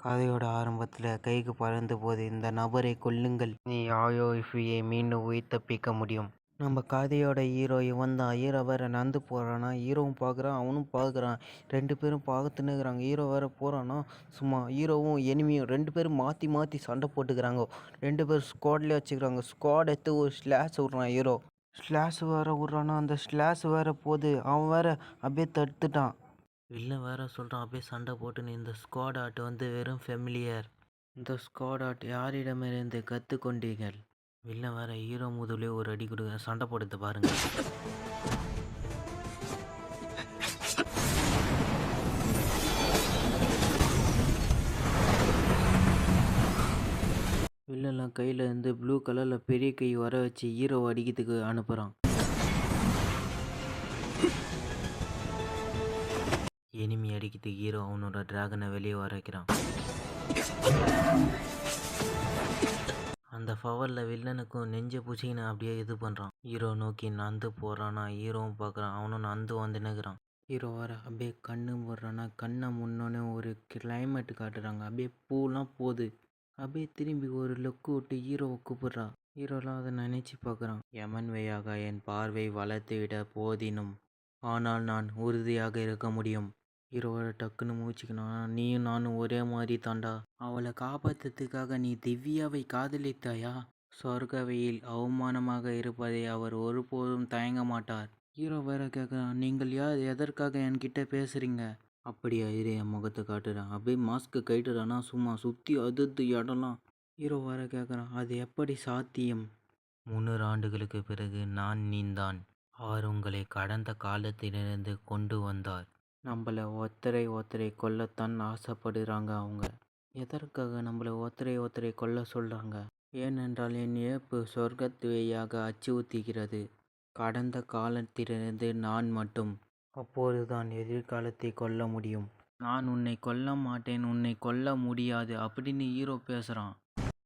கதையோட ஆரம்பத்தில் கைக்கு பறந்த போது இந்த நபரை கொல்லுங்கள், நீ ஆயோஃபியை மீண்டும் உயிர் தப்பிக்க முடியும். நம்ம கதையோட ஹீரோ இவன் தான். ஹீரோ வேற நடந்து போகிறானா, ஹீரோவும் பார்க்குறான், அவனும் பார்க்குறான். 2 பேரும் பார்த்துன்னு இருக்கிறாங்க. ஹீரோ வேற போகிறானா, சும்மா ஹீரோவும் எனிமியும் 2 பேரும் மாற்றி மாற்றி சண்டை போட்டுக்கிறாங்க. 2 பேர் ஸ்குவாட்லேயே வச்சுக்கிறாங்க. ஸ்குவாட் எடுத்து ஒரு ஸ்லாஷ் விட்றான் ஹீரோ. ஸ்லாஷ் வேற விட்றானா, அந்த ஸ்லாஷ் வேற போகுது. அவன் வேற அப்படியே தடுத்துட்டான். வில்லன் வேற சொல்கிறான், அப்படியே சண்டை போட்டுன்னு, இந்த ஸ்குவாட் ஆர்ட் வெறும் ஃபெமிலியர். இந்த ஸ்குவாட் ஆர்ட் யாரிடமிருந்து கற்றுக்கொண்டீர்கள்? வில்லன் வேற ஹீரோ முதலே ஒரு அடி கொடுக்க சண்டை போடுறது பாருங்க. வில்லன்லாம் கையில் இருந்து ப்ளூ கலரில் பெரிய கை வர வச்சு ஹீரோவை அடிக்கிறதுக்கு அனுப்புகிறான். எனிமி அடிக்கிறதுக்கு ஹீரோ அவனோட டிராகனை வெளியே வர வைக்கிறான். அந்த பவரில் வில்லனுக்கும் நெஞ்ச பூச்சின்னு அப்படியே இது பண்ணுறான். ஹீரோ நோக்கி நந்து போகிறானா, ஹீரோவும் பார்க்குறான், அவனும் நந்து வந்து நிற்கிறான். ஹீரோ வர அப்படியே கண்ணு போடுறானா, கண்ணை முன்னோன்னே ஒரு கிளைமேட் காட்டுறாங்க. அப்படியே பூலாம் போகுது. அப்படியே திரும்பி ஒரு லுக்கு விட்டு ஹீரோவை கூப்பிட்றான். ஹீரோலாம் அதை நினச்சி பார்க்குறான். யமன் வழியாக என் பார்வை வளர்த்து விட போதினும், ஆனால் நான் உறுதியாக இருக்க முடியும். ஹீரோவோட டக்குன்னு மூச்சுக்கணும். நீயும் நானும் ஒரே மாதிரி தாண்டா. அவளை காப்பாற்றுறதுக்காக நீ திவ்யாவை காதலித்தாயா? சொர்க்கவையில் அவமானமாக இருப்பதை அவர் ஒருபோதும் தயங்க மாட்டார். ஹீரோ வேற கேட்குறான், நீங்கள் யார், எதற்காக என்கிட்ட பேசுறீங்க? அப்படியா, இரு என் முகத்தை காட்டுறான். அப்படியே மாஸ்க்கு கைட்டுறானா, சும்மா சுற்றி அதிர்ந்து இடம்லாம். ஹீரோ வேற கேட்குறான், அது எப்படி சாத்தியம்? 300 ஆண்டுகளுக்கு பிறகு நான் நீந்தான். அவர் உங்களை கடந்த காலத்திலிருந்து கொண்டு வந்தார். நம்மளை ஒருத்தரை கொல்லத்தான் ஆசைப்படுறாங்க அவங்க. எதற்காக நம்மளை ஒருத்தரை கொல்ல சொல்கிறாங்க? ஏனென்றால் என் இழப்பு சொர்க்கத்து வழியாக அச்சுறுத்துகிறது. கடந்த காலத்திலிருந்து நான் மட்டும். அப்போதுதான் எதிர்காலத்தை கொல்ல முடியும். நான் உன்னை கொல்ல மாட்டேன், உன்னை கொல்ல முடியாது அப்படின்னு ஹீரோ பேசுகிறான்.